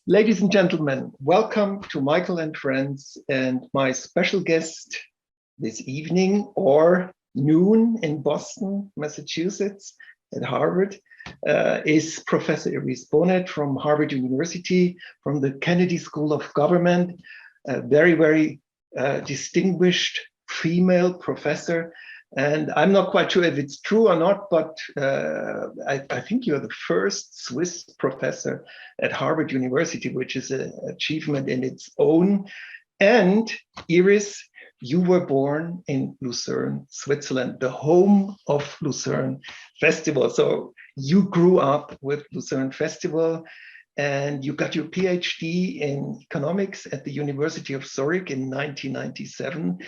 Ladies and gentlemen, welcome to Michael and Friends, and my special guest this evening or noon in Boston, Massachusetts at Harvard is Professor Iris Bohnet from Harvard University, from the Kennedy School of Government, a very distinguished female professor. And I'm not quite sure if it's true or not, but I think you're the first Swiss professor at Harvard University, which is an achievement in its own. And Iris, you were born in Lucerne, Switzerland, the home of Lucerne Festival. So you grew up with Lucerne Festival, and you got your PhD in economics at the University of Zurich in 1997.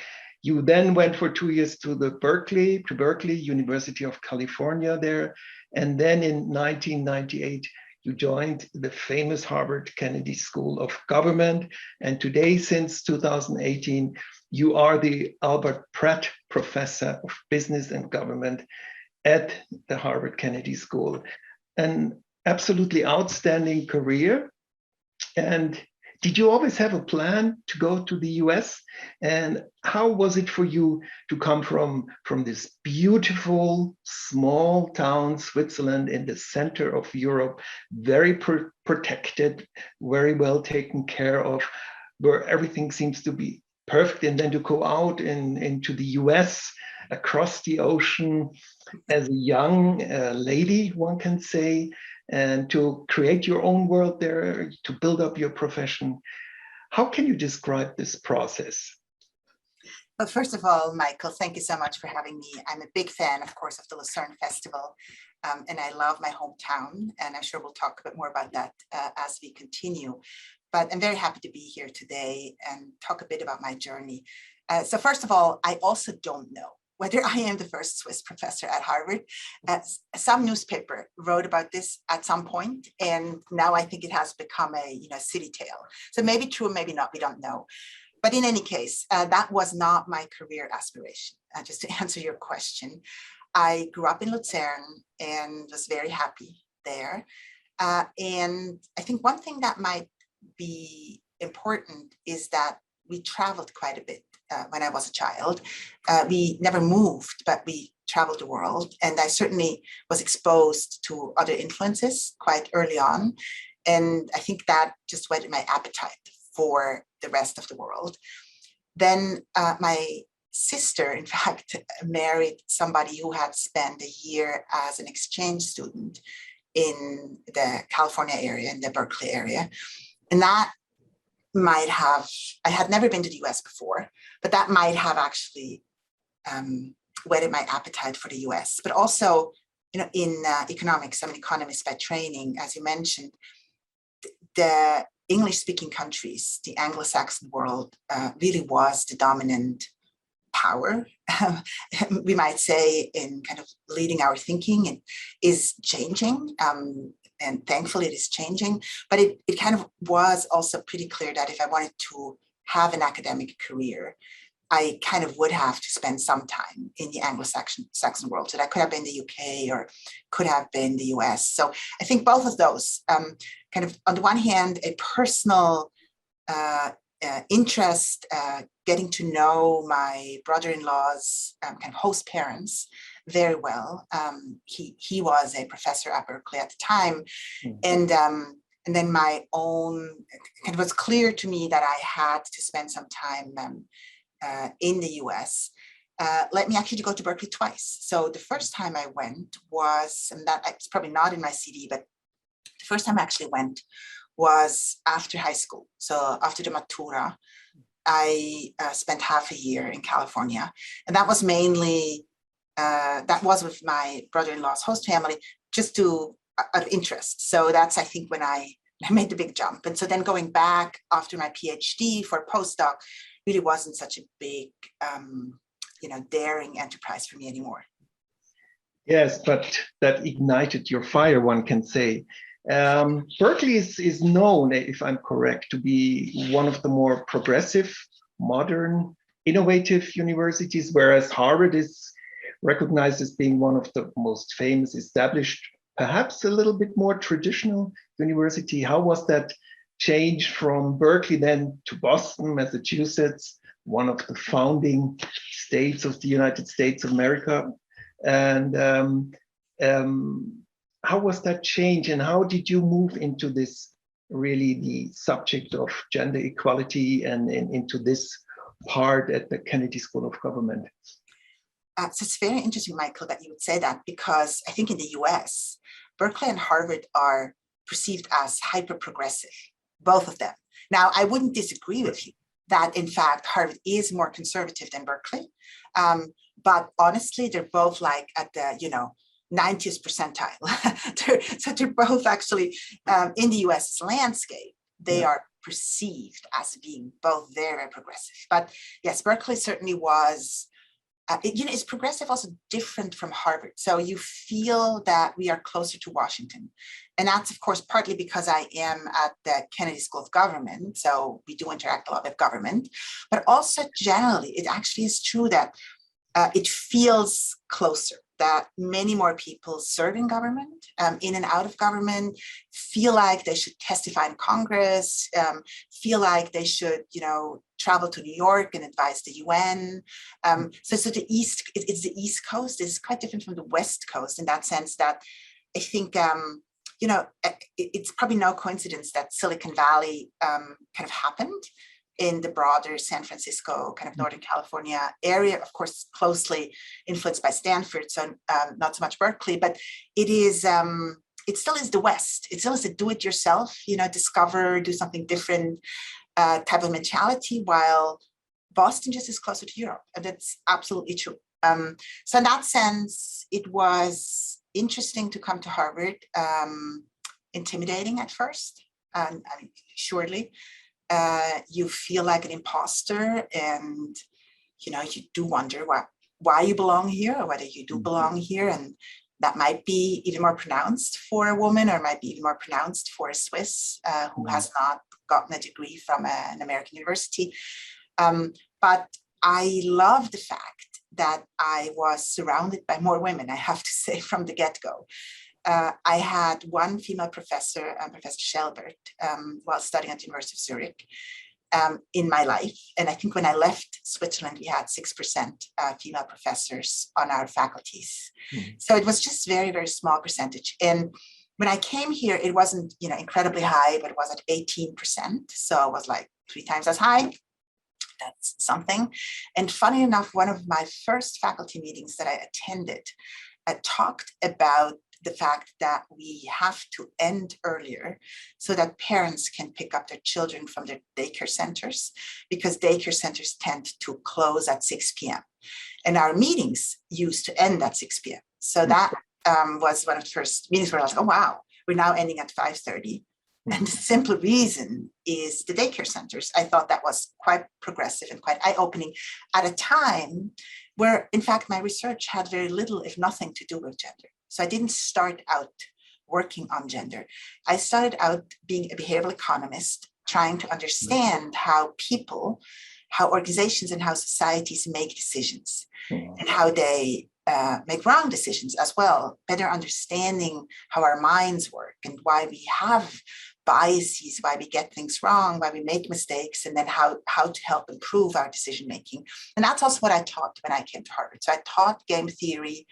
You then went for 2 years to Berkeley, University of California there. And then in 1998, you joined the famous Harvard Kennedy School of Government. And today, since 2018, you are the Albert Pratt Professor of Business and Government at the Harvard Kennedy School. An absolutely outstanding career. And did you always have a plan to go to the US? And how was it for you to come from this beautiful small town, Switzerland, in the center of Europe, very protected, very well taken care of, where everything seems to be perfect, and then to go out into the US, across the ocean, as a young lady, one can say, and to create your own world there, to build up your profession. How can you describe this process? Well, first of all, Michael, thank you so much for having me. I'm a big fan, of course, of the Lucerne Festival, and I love my hometown, and I'm sure we'll talk a bit more about that as we continue. But I'm very happy to be here today and talk a bit about my journey. So first of all, I also don't know whether I am the first Swiss professor at Harvard. Some newspaper wrote about this at some point, and now I think it has become a city tale. So maybe true, maybe not, we don't know. But in any case, that was not my career aspiration. Just to answer your question, I grew up in Lucerne and was very happy there. And I think one thing that might be important is that we traveled quite a bit when I was a child. We never moved, but we traveled the world. And I certainly was exposed to other influences quite early on. And I think that just whetted my appetite for the rest of the world. Then my sister, in fact, married somebody who had spent a year as an exchange student in the California area, in the Berkeley area. And that might have, I had never been to the US before, but that might have actually whetted my appetite for the US. But also, in economics, I'm an economist by training, as you mentioned. The English-speaking countries, the Anglo-Saxon world, really was the dominant power, we might say, in kind of leading our thinking, and is changing. And thankfully it is changing, but it kind of was also pretty clear that if I wanted to have an academic career, I kind of would have to spend some time in the Anglo-Saxon world. So that could have been the UK or could have been the US. So I think both of those kind of, on the one hand, a personal interest, getting to know my brother-in-law's kind of host parents very well. He was a professor at Berkeley at the time. Mm-hmm. And then my own, it was clear to me that I had to spend some time in the US. Let me actually go to Berkeley twice. So the first time I went was, and that it's probably not in my CD, but the first time I actually went was after high school. So after the Matura, I spent half a year in California. And that was mainly, that was with my brother-in-law's host family, just out of interest. So that's, I think, when I made the big jump. And so then going back after my PhD for a postdoc really wasn't such a big, daring enterprise for me anymore. Yes, but that ignited your fire, one can say. Berkeley is known, if I'm correct, to be one of the more progressive, modern, innovative universities, whereas Harvard is recognized as being one of the most famous, established, perhaps a little bit more traditional university. How was that changed from Berkeley then to Boston, Massachusetts, one of the founding states of the United States of America. And how was that change, and how did you move into this, really the subject of gender equality, and into this part at the Kennedy School of Government? So it's very interesting, Michael, that you would say that, because I think in the US, Berkeley and Harvard are perceived as hyper-progressive, both of them. Now, I wouldn't disagree with you that, in fact, Harvard is more conservative than Berkeley. But honestly, they're both like at the, 90th percentile. So they're both actually, in the US landscape, they are perceived as being both very, very progressive. But yes, Berkeley certainly was, it's progressive, also different from Harvard. So you feel that we are closer to Washington. And that's, of course, partly because I am at the Kennedy School of Government. So we do interact a lot with government, but also generally, it actually is true that it feels closer, that many more people serve in government, in and out of government, feel like they should testify in Congress, feel like they should, travel to New York and advise the UN. So the East, it's the East Coast is quite different from the West Coast in that sense that I think, it's probably no coincidence that Silicon Valley kind of happened in the broader San Francisco, kind of Northern California area, of course, closely influenced by Stanford, so not so much Berkeley, but it is, it still is the West. It still is a do-it-yourself, discover, do something different type of mentality, while Boston just is closer to Europe, and that's absolutely true. So in that sense, it was interesting to come to Harvard, intimidating at first, and surely. You feel like an imposter, and you do wonder why you belong here, or whether you do belong here, and that might be even more pronounced for a woman, or might be even more pronounced for a Swiss who has not gotten a degree from an American university. But I love the fact that I was surrounded by more women, I have to say, from the get-go. I had one female professor, Professor Schelbert, while studying at the University of Zurich in my life. And I think when I left Switzerland, we had 6% female professors on our faculties. So it was just very, very small percentage. And when I came here, it wasn't, incredibly high, but it was at 18%. So it was like 3 times as high. That's something. And funny enough, one of my first faculty meetings that I attended talked about the fact that we have to end earlier so that parents can pick up their children from their daycare centers, because daycare centers tend to close at 6 p.m. And our meetings used to end at 6 p.m. So that was one of the first meetings where I was like, oh, wow, we're now ending at 5:30. And the simple reason is the daycare centers. I thought that was quite progressive and quite eye-opening at a time where, in fact, my research had very little, if nothing, to do with gender. So I didn't start out working on gender. I started out being a behavioral economist, trying to understand how people, how organizations and how societies make decisions, and how they make wrong decisions as well, better understanding how our minds work and why we have biases, why we get things wrong, why we make mistakes, and then how to help improve our decision making. And that's also what I taught when I came to Harvard. So I taught game theory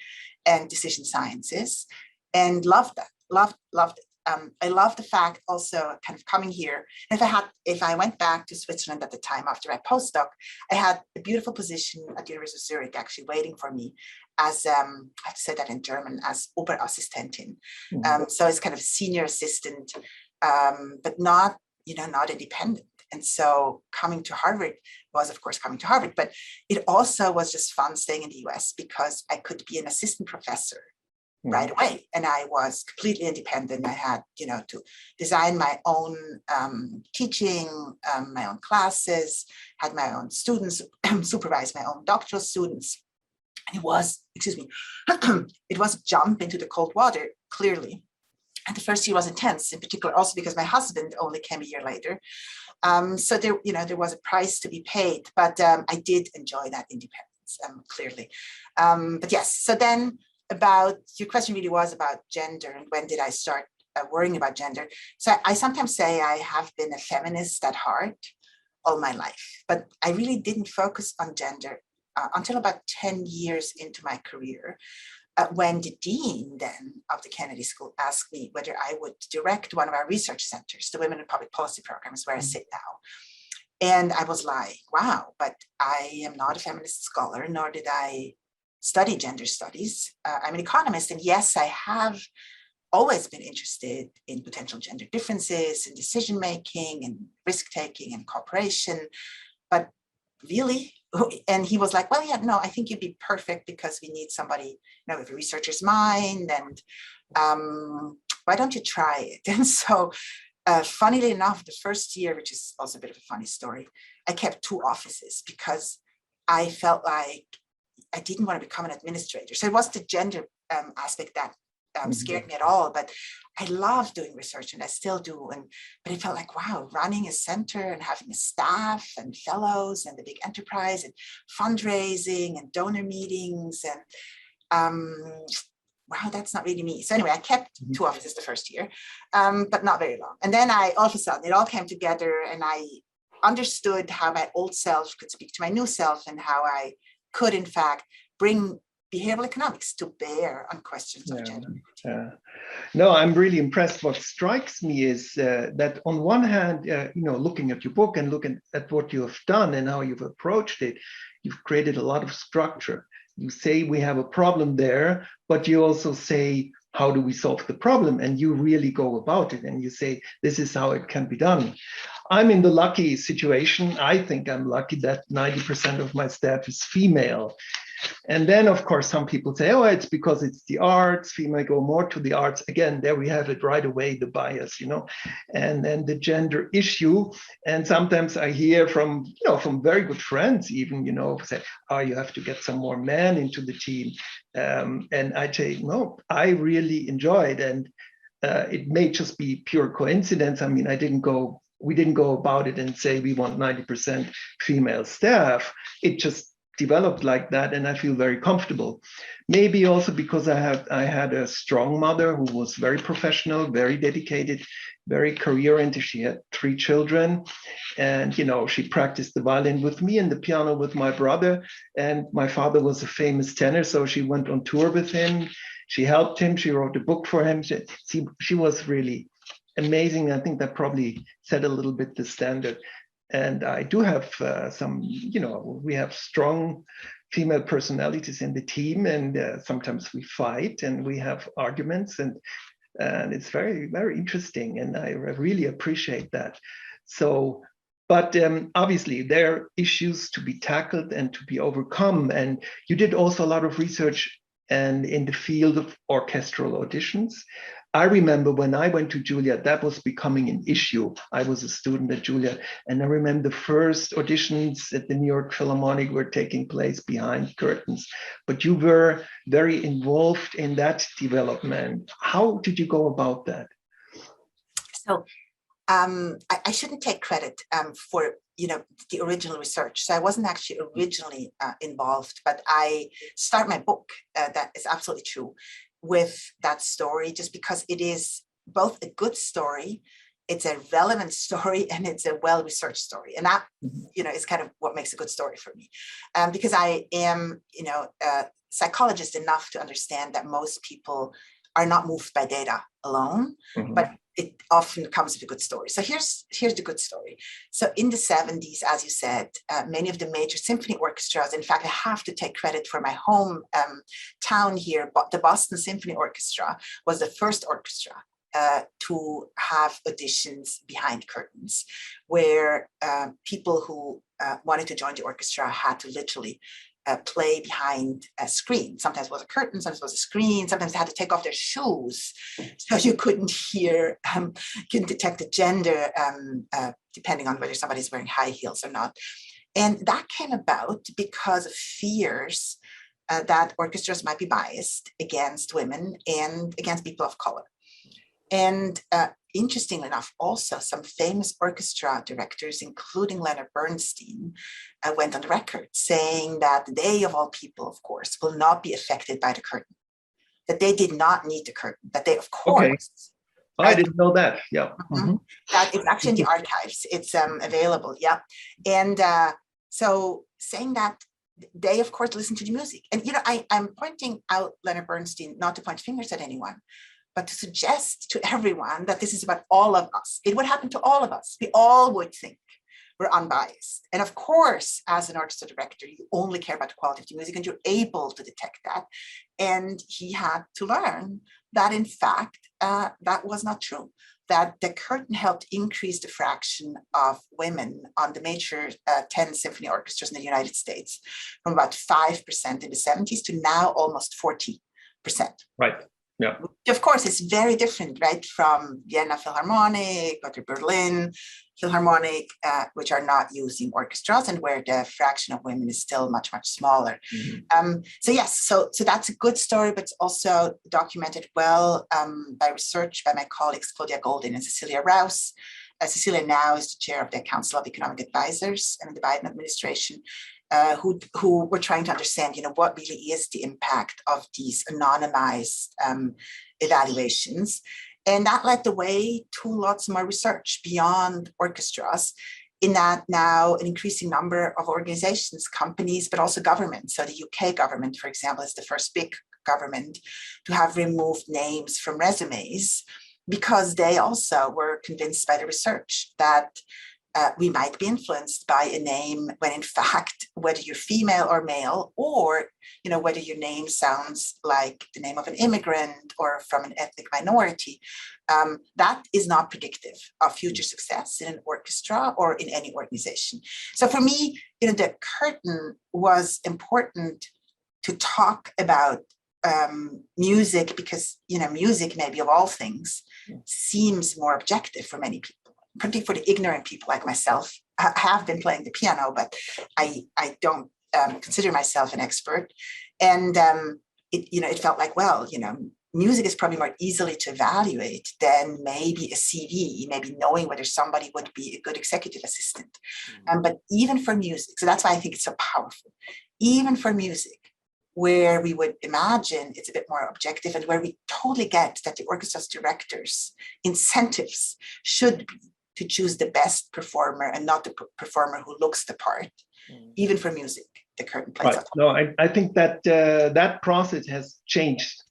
and decision sciences, and loved that, loved it. I love the fact also kind of coming here. If I went back to Switzerland at the time after my postdoc, I had a beautiful position at the University of Zurich actually waiting for me as, I have to say that in German, as Oberassistentin. So it's kind of senior assistant, but not independent. And so coming to Harvard was, of course, coming to Harvard, but it also was just fun staying in the US because I could be an assistant professor right away. And I was completely independent. I had, to design my own teaching, my own classes, had my own students, supervised my own doctoral students. And it was, it was a jump into the cold water, clearly. And the first year was intense, in particular, also because my husband only came a year later. So there was a price to be paid, but I did enjoy that independence, clearly. But yes, so then your question really was about gender and when did I start worrying about gender. So I sometimes say I have been a feminist at heart all my life, but I really didn't focus on gender until about 10 years into my career, when the dean then of the Kennedy School asked me whether I would direct one of our research centers, the Women in Public Policy Programs, where I sit now. And I was like, wow, but I am not a feminist scholar, nor did I study gender studies. I'm an economist, and yes, I have always been interested in potential gender differences in decision-making and risk-taking and cooperation, but really, and he was like, well, yeah, no, I think you'd be perfect because we need somebody, with a researcher's mind, and why don't you try it? And so, funnily enough, the first year, which is also a bit of a funny story, I kept 2 offices because I felt like I didn't want to become an administrator. So it was the gender aspect that scared me at all, but I love doing research, and I still do. But it felt like, wow, running a center and having a staff and fellows and the big enterprise and fundraising and donor meetings, and wow, that's not really me. So anyway, I kept 2 offices the first year, but not very long. And then all of a sudden, it all came together, and I understood how my old self could speak to my new self, and how I could, in fact, bring behavioral economics to bear on questions of gender. No, I'm really impressed. What strikes me is that on one hand, looking at your book and looking at what you have done and how you've approached it, you've created a lot of structure. You say we have a problem there, but you also say, how do we solve the problem? And you really go about it, and you say, this is how it can be done. I'm in the lucky situation, I think I'm lucky, that 90% of my staff is female. And then, of course, some people say, oh, it's because it's the arts, female go more to the arts. Again, there we have it right away, the bias, and then the gender issue. And sometimes I hear from very good friends even, say, oh, you have to get some more men into the team. And I say, no, I really enjoy it. And it may just be pure coincidence. I mean, we didn't go about it and say we want 90% female staff. It just developed like that, and I feel very comfortable. Maybe also because I had a strong mother who was very professional, very dedicated, very career-oriented. She had 3 children, and she practiced the violin with me and the piano with my brother. And my father was a famous tenor, so she went on tour with him. She helped him. She wrote a book for him. She was really amazing. I think that probably set a little bit the standard. And I do have we have strong female personalities in the team, and sometimes we fight and we have arguments, and it's very, very interesting, and I really appreciate that. So, but obviously there are issues to be tackled and to be overcome, and you did also a lot of research and in the field of orchestral auditions. I remember when I went to Juilliard, that was becoming an issue. I was a student at Juilliard, and I remember the first auditions at the New York Philharmonic were taking place behind curtains. But you were very involved in that development. How did you go about that? So I shouldn't take credit for the original research. So I wasn't actually originally involved, but I start my book, that is absolutely true, with that story, just because it is both a good story, it's a relevant story, and it's a well-researched story. And that, is kind of what makes a good story for me. Because I am, a psychologist enough to understand that most people are not moved by data alone, but it often comes with a good story. So here's the good story. So in the 70s, as you said, many of the major symphony orchestras, in fact, I have to take credit for my home town here, but the Boston Symphony Orchestra was the first orchestra to have auditions behind curtains, where people who wanted to join the orchestra had to literally play behind a screen. Sometimes it was a curtain, sometimes it was a screen, sometimes they had to take off their shoes so you couldn't detect the gender, depending on whether somebody's wearing high heels or not. And that came about because of fears that orchestras might be biased against women and against people of color. And interestingly enough, also some famous orchestra directors, including Leonard Bernstein, went on the record saying that they, of all people, of course, will not be affected by the curtain, that they did not need the curtain, that they, of course, I didn't know that. Yeah. That it's actually in the archives. It's available. Yeah. And so saying that they, of course, listen to the music. And, you know, I'm pointing out Leonard Bernstein, not to point fingers at anyone, but to suggest to everyone that this is about all of us. It would happen to all of us. We all would think we're unbiased. And of course, as an orchestra director, you only care about the quality of the music and you're able to detect that. And he had to learn that, in fact, that was not true, that the curtain helped increase the fraction of women on the major 10 symphony orchestras in the United States from about 5% in the 70s to now almost 40%. Right. Yeah. Of course, it's very different, right, from Vienna Philharmonic or the Berlin Philharmonic, which are not using orchestras and where the fraction of women is still much, much smaller. So yes, so that's a good story, but it's also documented well by research by my colleagues Claudia Goldin and Cecilia Rouse. Cecilia now is the chair of the Council of Economic Advisors in the Biden administration. Who were trying to understand, you know, what really is the impact of these anonymized evaluations. And that led the way to lots more research beyond orchestras, in that now an increasing number of organizations, companies, but also governments. So the UK government, for example, is the first big government to have removed names from resumes, because they also were convinced by the research that we might be influenced by a name when, in fact, whether you're female or male, or, you know, whether your name sounds like the name of an immigrant or from an ethnic minority, that is not predictive of future success in an orchestra or in any organization. So for me, you know, the curtain was important to talk about music because, you know, music, maybe of all things, seems more objective for many people. Particularly for the ignorant people like myself. I have been playing the piano, but I don't consider myself an expert. And it felt like, well, you know, music is probably more easily to evaluate than maybe a CV, maybe knowing whether somebody would be a good executive assistant. But even for music, so that's why I think it's so powerful. Even for music, where we would imagine it's a bit more objective and where we totally get that the orchestra's directors' incentives should be to choose the best performer and not the performer who looks the part. Even for music, the curtain plays out. No, I think that that process has changed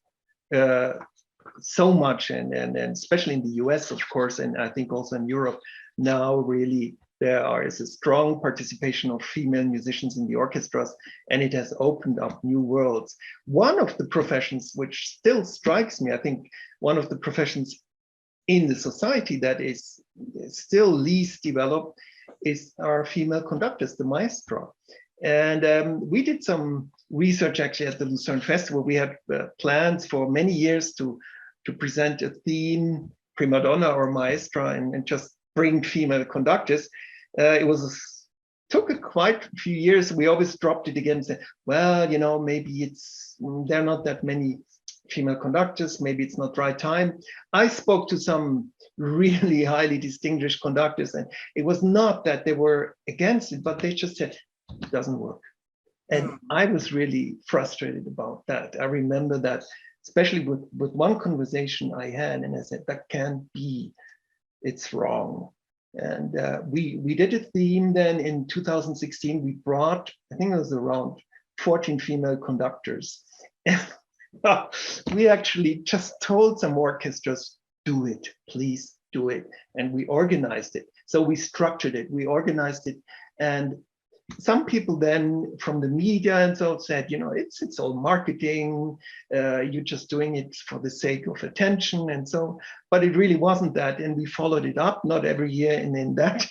so much, and especially in the US, of course, and I think also in Europe now, really there is a strong participation of female musicians in the orchestras, and it has opened up new worlds. One of the professions which still strikes me, I think one of the professions in the society that is still least developed is our female conductors, the maestro. And we did some research actually at the Lucerne Festival. We had plans for many years to present a theme, prima donna or maestra, and just bring female conductors. It took quite a few years. We always dropped it again and said, well, you know, maybe there are not that many female conductors, maybe it's not right time. I spoke to some really highly distinguished conductors, and it was not that they were against it, but they just said, it doesn't work. And I was really frustrated about that. I remember that, especially with one conversation I had, and I said, that can't be, it's wrong. And we did a theme then in 2016. We brought, I think it was around 14 female conductors. We actually just told some orchestras, do it, please do it. And we organized it. So we structured it, we organized it. And some people then from the media and so said, you know, it's all marketing, you're just doing it for the sake of attention and so, but it really wasn't that. And we followed it up, not every year, and in that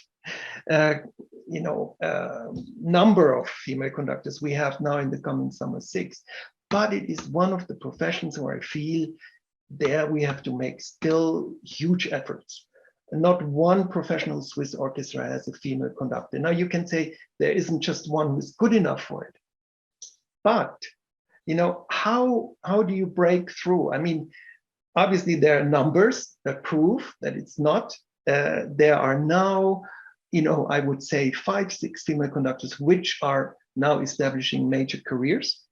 number of female conductors we have now in the coming summer 6. But it is one of the professions where I feel there we have to make still huge efforts. Not one professional Swiss orchestra has a female conductor. Now you can say there isn't just one who's good enough for it. But, you know, how do you break through? I mean, obviously there are numbers that prove that it's not. There are now, you know, I would say 5, 6 female conductors which are now establishing major careers.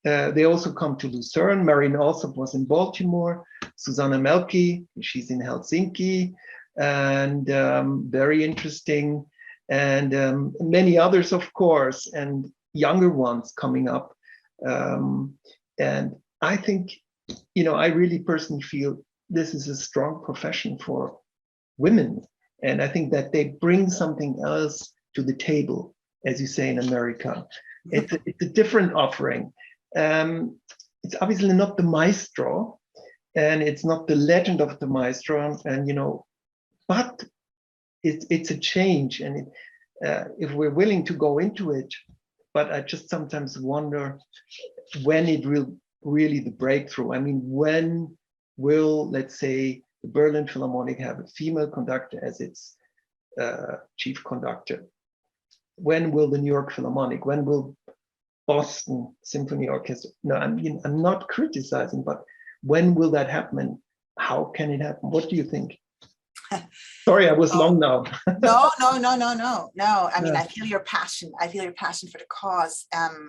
They also come to Lucerne. Marion Alsop was in Baltimore. Susanna Melki, she's in Helsinki, and very interesting. And many others, of course, and younger ones coming up. And I think, I really personally feel this is a strong profession for women. And I think that they bring something else to the table, as you say in America. It's a different offering. It's obviously not the maestro, and it's not the legend of the maestro, and but it's a change, and if we're willing to go into it. But I just sometimes wonder when it will really the breakthrough. I mean, when will, let's say, the Berlin Philharmonic have a female conductor as its chief conductor? When will the New York Philharmonic? When will Boston Symphony Orchestra? No, I'm not criticizing, but when will that happen? And how can it happen? What do you think? Sorry, I was long now. No. I mean, I feel your passion. I feel your passion for the cause,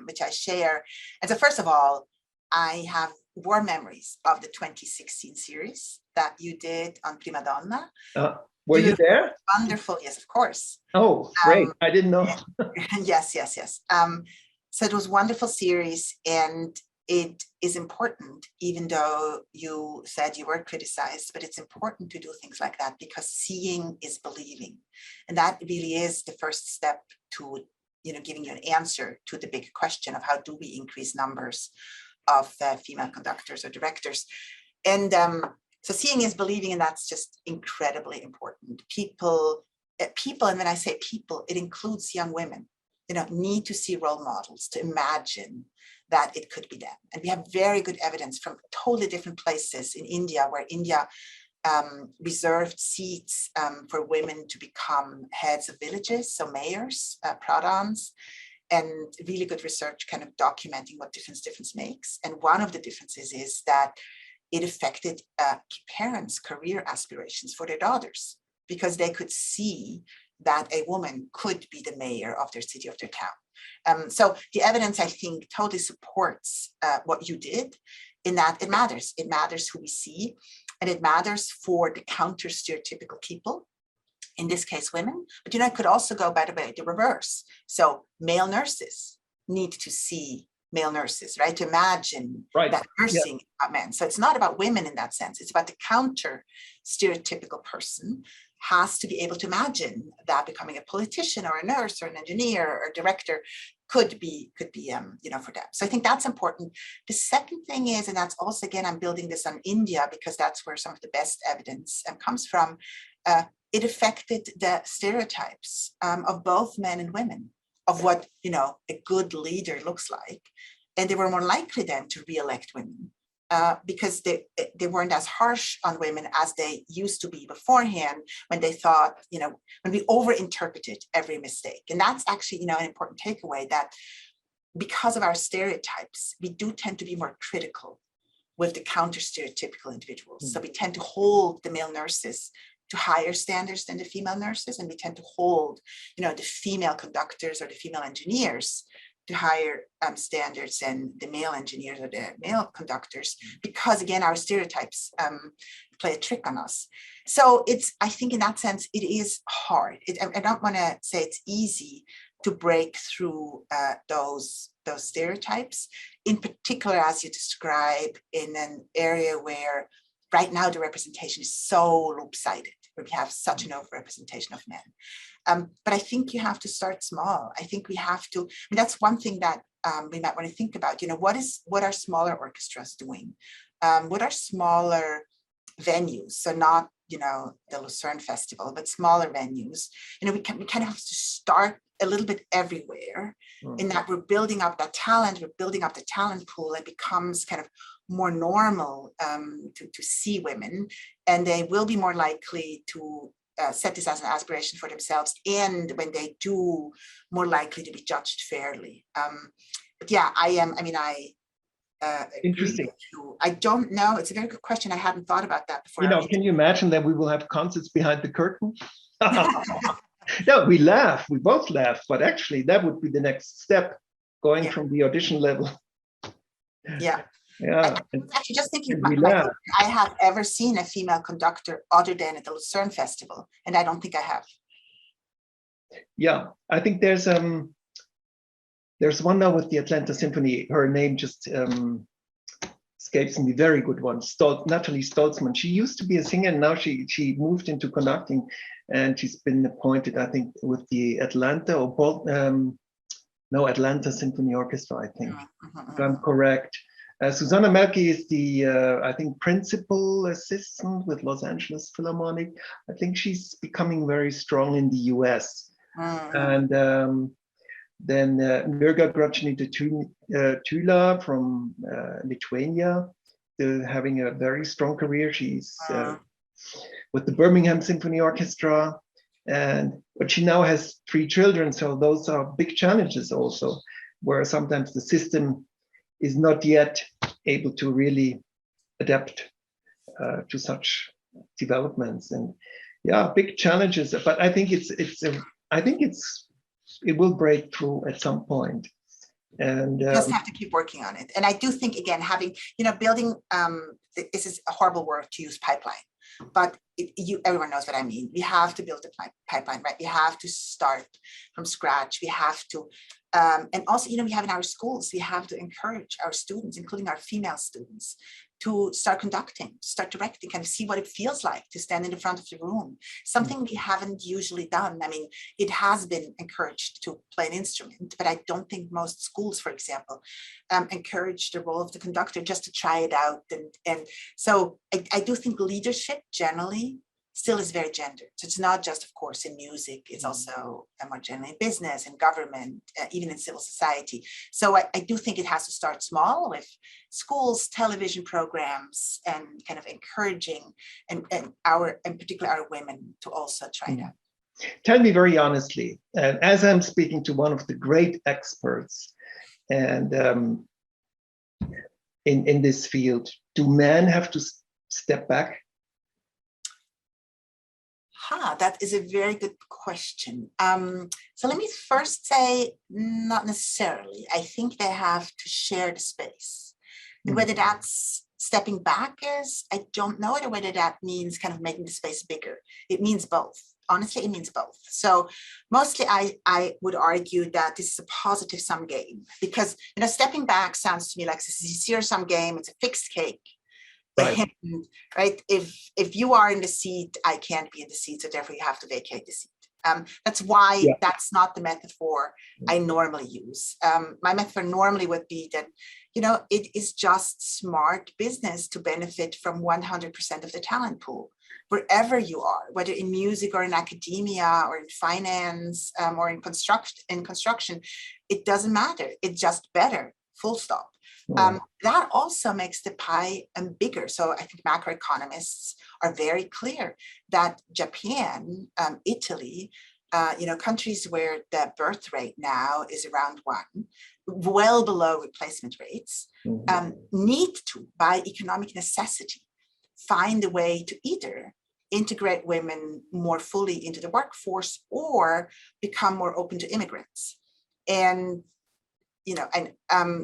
which I share. And so first of all, I have warm memories of the 2016 series that you did on Prima Donna. Were you there? Wonderful. Yes, of course. Oh, great. I didn't know. Yes. So it was a wonderful series, and it is important, even though you said you were criticized, but it's important to do things like that because seeing is believing. And that really is the first step to, giving you an answer to the big question of how do we increase numbers of female conductors or directors. And so seeing is believing, and that's just incredibly important. People, and when I say people, it includes young women, need to see role models to imagine that it could be them. And we have very good evidence from totally different places in India, where India reserved seats for women to become heads of villages, so mayors, pradhans, and really good research kind of documenting what difference makes. And one of the differences is that it affected parents' career aspirations for their daughters, because they could see that a woman could be the mayor of their city, of their town. So the evidence, I think, totally supports what you did, in that it matters. It matters who we see, and it matters for the counter-stereotypical people, in this case, women. But it could also go, by the way, the reverse. So male nurses need to see male nurses, right? To imagine that nursing is about men. So it's not about women in that sense. It's about the counter-stereotypical person has to be able to imagine that becoming a politician or a nurse or an engineer or a director could be for them. So I think that's important. The second thing is, and that's also, again, I'm building this on India because that's where some of the best evidence comes from. It affected the stereotypes of both men and women of what, a good leader looks like. And they were more likely then to re-elect women. Because they weren't as harsh on women as they used to be beforehand, when they thought, when we overinterpreted every mistake. And that's actually, an important takeaway, that because of our stereotypes, we do tend to be more critical with the counter-stereotypical individuals. So we tend to hold the male nurses to higher standards than the female nurses, and we tend to hold, the female conductors or the female engineers to higher standards than the male engineers or the male conductors, because again, our stereotypes play a trick on us. So I think in that sense, it is hard. I don't want to say it's easy to break through those stereotypes, in particular, as you describe, in an area where right now the representation is so loop-sided, where we have such an overrepresentation of men. But I think you have to start small. I think we have to, that's one thing that we might want to think about, what are smaller orchestras doing? What are smaller venues? So not, the Lucerne Festival, but smaller venues. We kind of have to start a little bit everywhere, in that we're building up that talent, we're building up the talent pool. It becomes kind of more normal to see women, and they will be more likely to set this as an aspiration for themselves, and when they do, more likely to be judged fairly. But yeah, Interesting. I don't know. It's a very good question. I hadn't thought about that before. Can you imagine that we will have concerts behind the curtain? No, we both laugh, but actually that would be the next step, going from the audition level Yeah. Yeah. I was actually just thinking, And we Michael, laugh. I have ever seen a female conductor other than at the Lucerne Festival, and I don't think I have. Yeah, I think there's one now with the Atlanta Symphony. Her name just escapes me. Very good one, Natalie Stoltzman. She used to be a singer, and now she moved into conducting, and she's been appointed, I think, with the Atlanta Atlanta Symphony Orchestra, I think, if I'm correct. Susanna Melke is the, I think, principal assistant with Los Angeles Philharmonic. I think she's becoming very strong in the US. And then Mirga Grochnita-Tula from Lithuania, having a very strong career. She's with the Birmingham Symphony Orchestra. But she now has 3 children, so those are big challenges also, where sometimes the system is not yet able to really adapt to such developments. And yeah, big challenges. But I think it will break through at some point. And you just have to keep working on it. And I do think, again, having, building, this is a horrible word to use, pipeline, but everyone knows what I mean. We have to build a pipeline, right? We have to start from scratch. We have to, and also, we have in our schools, we have to encourage our students, including our female students, to start conducting, start directing, kind of see what it feels like to stand in the front of the room. Something we haven't usually done. I mean, it has been encouraged to play an instrument, but I don't think most schools, for example, encourage the role of the conductor just to try it out. And so I do think leadership generally still is very gendered. So it's not just, of course, in music, it's also more generally in business and government, even in civil society. So I do think it has to start small with schools, television programs, and kind of encouraging and in particular our women to also try that. Tell me very honestly, and as I'm speaking to one of the great experts and in this field, do men have to step back? That is a very good question. So let me first say, not necessarily. I think they have to share the space. And whether that's stepping back is, I don't know, or whether that means kind of making the space bigger. It means both. Honestly, it means both. So mostly I would argue that this is a positive sum game, because stepping back sounds to me like this is a zero-sum game. It's a fixed cake. Right. Right. If you are in the seat, I can't be in the seat, so therefore you have to vacate the seat. That's why that's not the metaphor I normally use. My metaphor normally would be that, it is just smart business to benefit from 100% of the talent pool, wherever you are, whether in music or in academia or in finance or in construction, it doesn't matter. It's just better, full stop. That also makes the pie bigger. So I think macroeconomists are very clear that Japan, Italy, countries where the birth rate now is around 1, well below replacement rates, need to, by economic necessity, find a way to either integrate women more fully into the workforce or become more open to immigrants. And,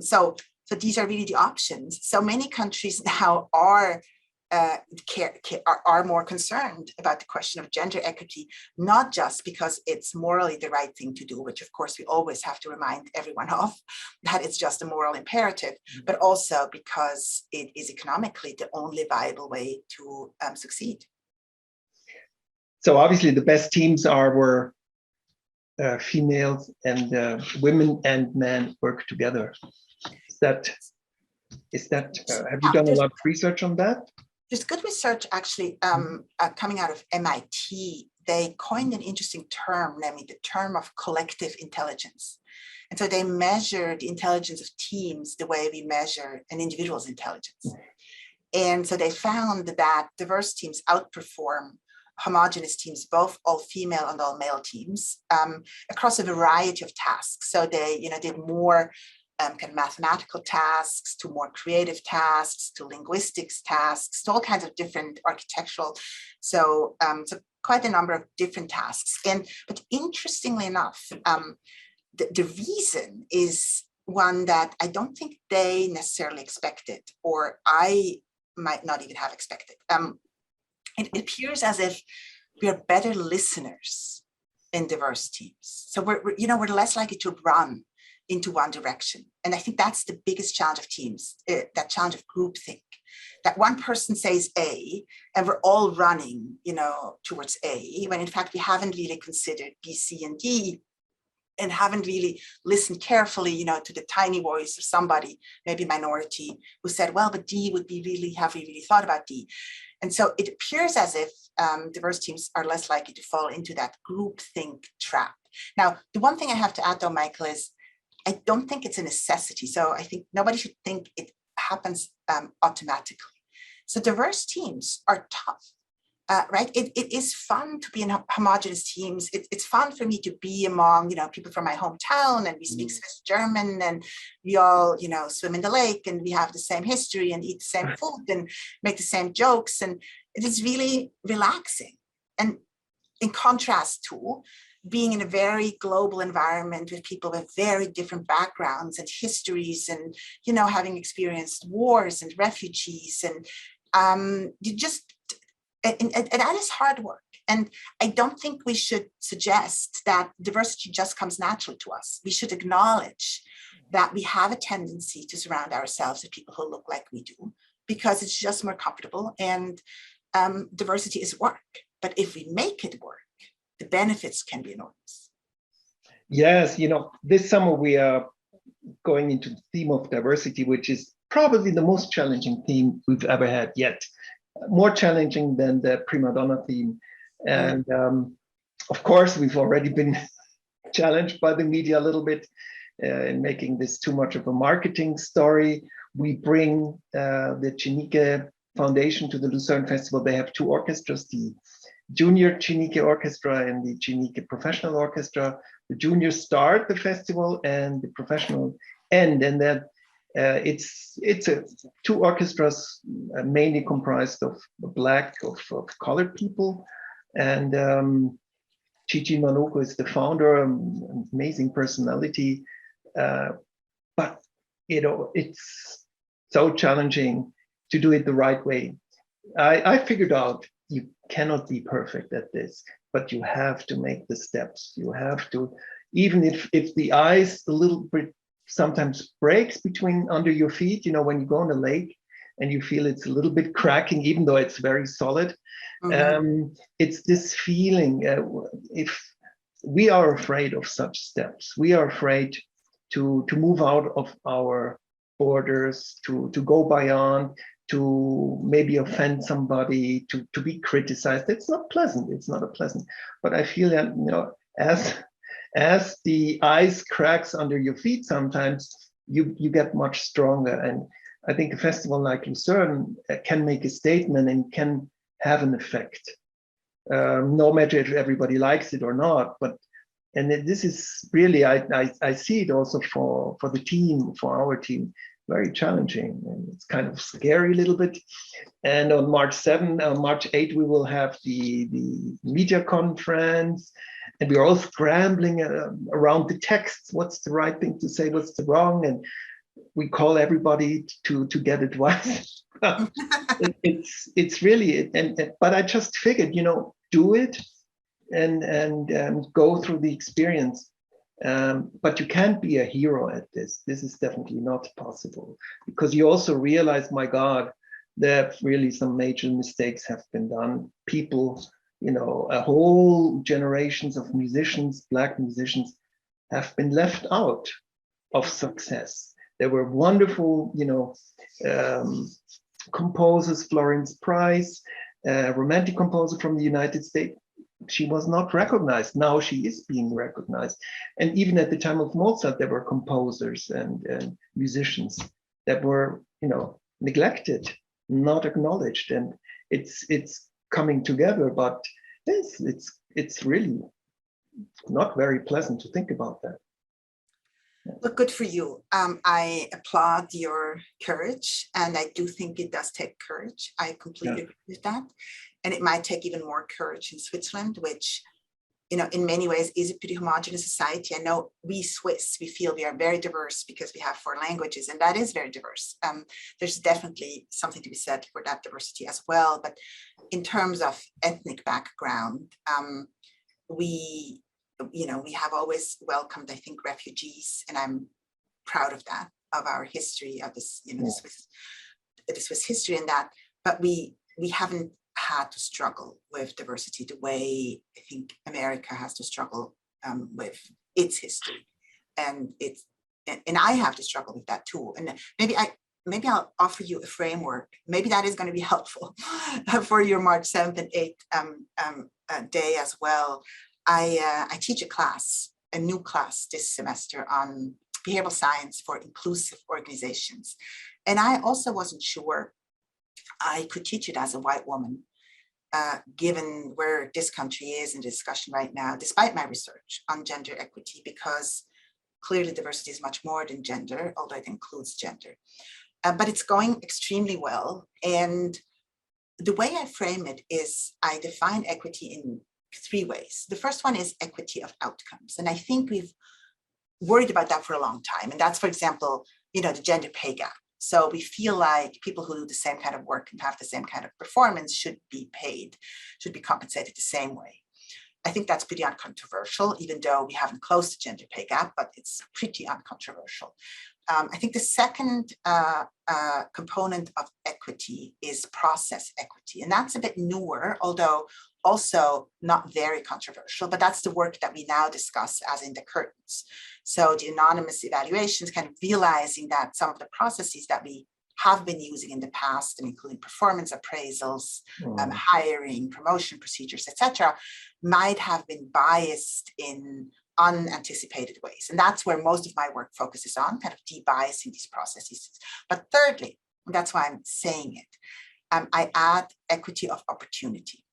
so these are really the options. So many countries now are more concerned about the question of gender equity, not just because it's morally the right thing to do, which of course we always have to remind everyone of, that it's just a moral imperative, but also because it is economically the only viable way to succeed. So obviously the best teams are where females and women and men work together. Is that have you done a lot of research on that? There's good research actually coming out of MIT. They coined an interesting term, namely the term of collective intelligence. And so they measure the intelligence of teams the way we measure an individual's intelligence. And so they found that diverse teams outperform homogeneous teams, both all female and all male teams, across a variety of tasks. So they did more kind of mathematical tasks, to more creative tasks, to linguistics tasks, to all kinds of different architectural. So quite a number of different tasks. But interestingly enough, the reason is one that I don't think they necessarily expected, or I might not even have expected. It appears as if we are better listeners in diverse teams. So we're less likely to run into one direction. And I think that's the biggest challenge of teams, that challenge of groupthink. That one person says A, and we're all running, towards A, when in fact we haven't really considered B, C, and D, and haven't really listened carefully, to the tiny voice of somebody, maybe minority, who said, well, but D would be really, have we really thought about D? And so it appears as if diverse teams are less likely to fall into that groupthink trap. Now, the one thing I have to add though, Michael, is I don't think it's a necessity. So I think nobody should think it happens automatically. So diverse teams are tough. Right? It is fun to be in homogeneous teams. It's fun for me to be among, people from my hometown, and we speak Swiss German, and we all, swim in the lake, and we have the same history and eat the same food and make the same jokes. And it is really relaxing. And in contrast to being in a very global environment with people with very different backgrounds and histories and, having experienced wars and refugees, and you just, and that is hard work. And I don't think we should suggest that diversity just comes natural to us. We should acknowledge that we have a tendency to surround ourselves with people who look like we do, because it's just more comfortable, and diversity is work. But if we make it work, the benefits can be enormous. Yes, this summer we are going into the theme of diversity, which is probably the most challenging theme we've ever had yet. More challenging than the prima donna theme. And of course, we've already been challenged by the media a little bit in making this too much of a marketing story. We bring the Chinique Foundation to the Lucerne Festival. They have two orchestras, the Junior Chinique Orchestra and the Chinique Professional Orchestra. The juniors start the festival and the professional end, and then it's two orchestras mainly comprised of Black, of colored people, and Gigi Manoko is the founder, amazing personality, but it's so challenging to do it the right way. I figured out you cannot be perfect at this, but you have to make the steps. You have to, even if the ice a little bit sometimes breaks under your feet, when you go on a lake and you feel it's a little bit cracking, even though it's very solid. It's this feeling, if we are afraid of such steps, we are afraid to move out of our borders, to go beyond, to maybe offend somebody, to be criticized. It's not pleasant. It's not a pleasant, but I feel that, as the ice cracks under your feet, sometimes you get much stronger. And I think a festival like Lucerne can make a statement and can have an effect, no matter if everybody likes it or not. And this is really, I see it also for the team, for our team, very challenging, and it's kind of scary a little bit. And on March 8, we will have the media conference, and we're all scrambling around the texts. What's the right thing to say? What's the wrong? And we call everybody to get advice. It's really, but I just figured, do it and go through the experience. But you can't be a hero at this. This is definitely not possible, because you also realize, my God, that really some major mistakes have been done. People, a whole generations of musicians, Black musicians, have been left out of success. There were wonderful, composers, Florence Price, a romantic composer from the United States. She was not recognized. Now she is being recognized. And even at the time of Mozart, there were composers and musicians that were, neglected, not acknowledged. And it's coming together, but it's really not very pleasant to think about that. Look, good for you. I applaud your courage, and I do think it does take courage. I completely agree with that. And it might take even more courage in Switzerland, which in many ways is a pretty homogeneous society. I know we Swiss, we feel we are very diverse because we have 4 languages, and that is very diverse. There's definitely something to be said for that diversity as well. But in terms of ethnic background, we have always welcomed, I think, refugees, and I'm proud of that, of our history, of this, the Swiss history and that. But we haven't had to struggle with diversity the way I think America has to struggle with its history, and I have to struggle with that too. And maybe I'll offer you a framework. Maybe that is going to be helpful for your March 7th and 8th day as well. I teach a new class this semester on behavioral science for inclusive organizations, and I also wasn't sure I could teach it as a white woman, given where this country is in the discussion right now, despite my research on gender equity, because clearly diversity is much more than gender, although it includes gender. But it's going extremely well. And the way I frame it is I define equity in 3 ways. The first one is equity of outcomes. And I think we've worried about that for a long time. And that's, for example, the gender pay gap. So we feel like people who do the same kind of work and have the same kind of performance should be paid, should be compensated the same way. I think that's pretty uncontroversial, even though we haven't closed the gender pay gap, but it's pretty uncontroversial. I think the second component of equity is process equity, and that's a bit newer, although also not very controversial, but that's the work that we now discuss as in the curtains. So the anonymous evaluations, kind of realizing that some of the processes that we have been using in the past, including performance appraisals, hiring, promotion procedures, etc., might have been biased in unanticipated ways. And that's where most of my work focuses on, kind of de-biasing these processes. But thirdly, and that's why I'm saying it, I add equity of opportunity.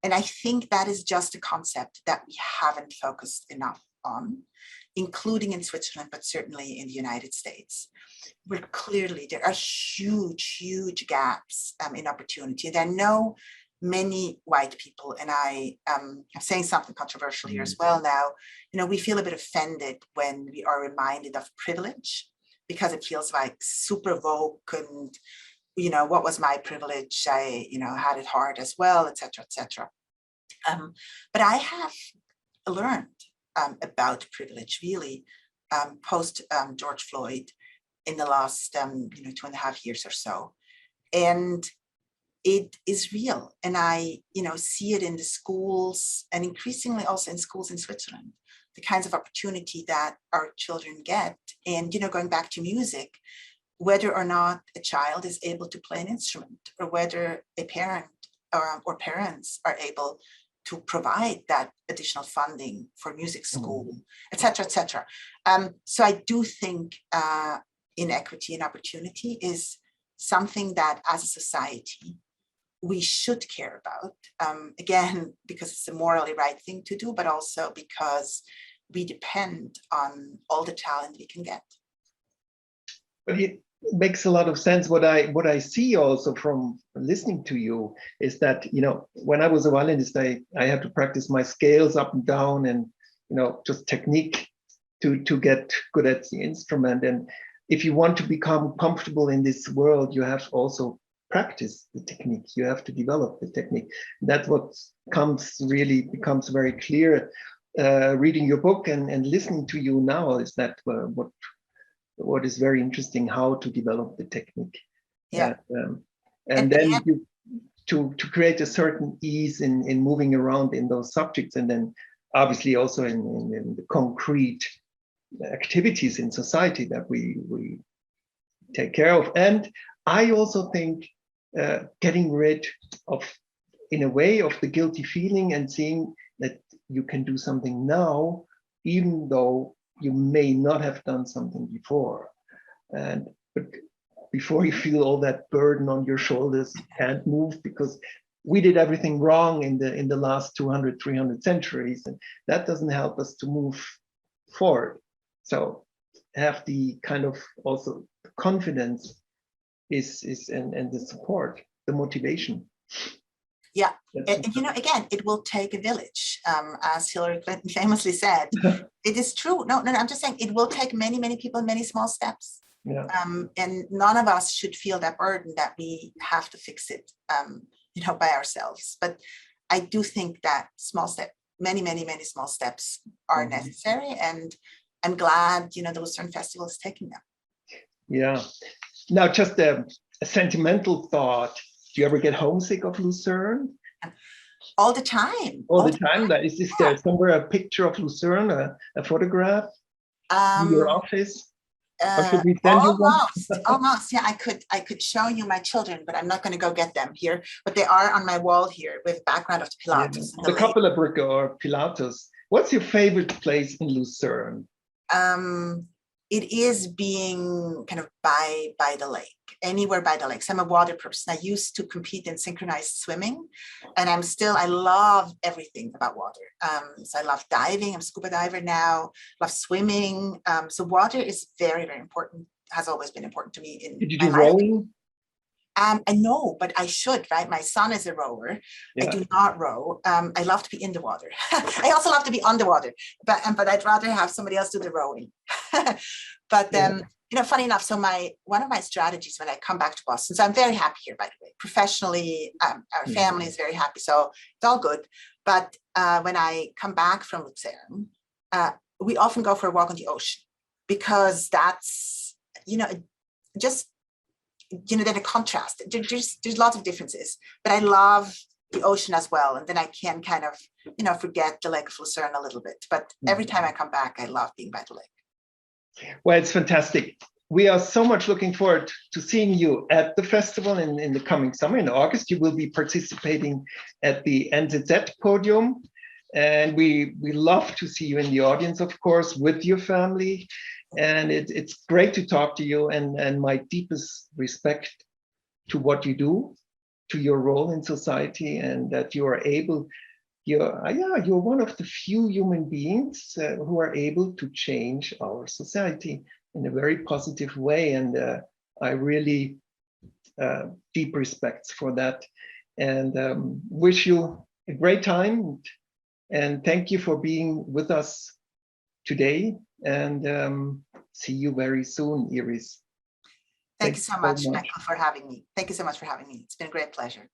And I think that is just a concept that we haven't focused enough on, including in Switzerland, but certainly in the United States, where clearly there are huge, huge gaps in opportunity. There are no many white people, and I'm saying something controversial here as well now, we feel a bit offended when we are reminded of privilege, because it feels like super woke and, what was my privilege? I, had it hard as well, etc., etc. But I have learned about privilege really post George Floyd in the last 2.5 years or so, and it is real. And I see it in the schools, and increasingly also in schools in Switzerland, the kinds of opportunity that our children get. And going back to music, whether or not a child is able to play an instrument, or whether a parent or parents are able to provide that additional funding for music school, etc., etc. So I do think inequity and opportunity is something that as a society we should care about, again, because it's a morally right thing to do, but also because we depend on all the talent we can get. But it makes a lot of sense. What I see also from listening to you is that, when I was a violinist, I had to practice my scales up and down, and, just technique to get good at the instrument. And if you want to become comfortable in this world, you have to also practice the technique. You have to develop the technique. That's what becomes very clear reading your book and listening to you now, is that what is very interesting, how to develop the technique. Yeah. And then to create a certain ease in moving around in those subjects, and then obviously also in the concrete activities in society that we take care of. And I also think getting rid of, in a way, of the guilty feeling, and seeing that you can do something now, even though you may not have done something before. But before you feel all that burden on your shoulders, you can't move because we did everything wrong in the last 200, 300 centuries, and that doesn't help us to move forward. So have the kind of also confidence and the support, the motivation. Yeah, That's you know, again, it will take a village, as Hillary Clinton famously said. It is true. No, I'm just saying it will take many, many people, many small steps. yeah. And none of us should feel that burden that we have to fix it, you know, by ourselves. But I do think that small step, many, many, many small steps are necessary, and I'm glad, you know, the Lucerne Festival is taking them. Yeah. Now, just a sentimental thought. Do you ever get homesick of Lucerne? All the time. All the time? Is there somewhere a picture of Lucerne, a photograph in your office? Or should we send you one? Almost. Yeah, I could show you my children, but I'm not going to go get them here. But they are on my wall here with background of the Pilatus. Yeah. The Kapellerbrücke or Pilatus. What's your favorite place in Lucerne? It is being kind of by the lake, anywhere by the lake. So I'm a water person. I used to compete in synchronized swimming, and I love everything about water. So I love diving. I'm a scuba diver now, love swimming. So water is very, very important, has always been important to me in Did you do my life. rowing? I know, but I should, right? My son is a rower. Yeah. I do not row. I love to be in the water. I also love to be underwater, but I'd rather have somebody else do the rowing. But you know, funny enough, so one of my strategies when I come back to Boston, so I'm very happy here, by the way, professionally, our family is very happy, so it's all good. But when I come back from Lucerne, we often go for a walk on the ocean, because that's, you know, just, you know, then a contrast. There's lots of differences, but I love the ocean as well. And then I can kind of, you know, forget the Lake of Lucerne a little bit. But every time I come back, I love being by the lake. Well, it's fantastic. We are so much looking forward to seeing you at the festival in the coming summer. In August, you will be participating at the NZZ podium. And we love to see you in the audience, of course, with your family. And it's great to talk to you, and my deepest respect to what you do, to your role in society, and that you are able, you're one of the few human beings who are able to change our society in a very positive way. And I really deep respects for that, and wish you a great time. And thank you for being with us today, and see you very soon, Iris. Thank you so much, Michael, for having me. Thank you so much for having me. It's been a great pleasure.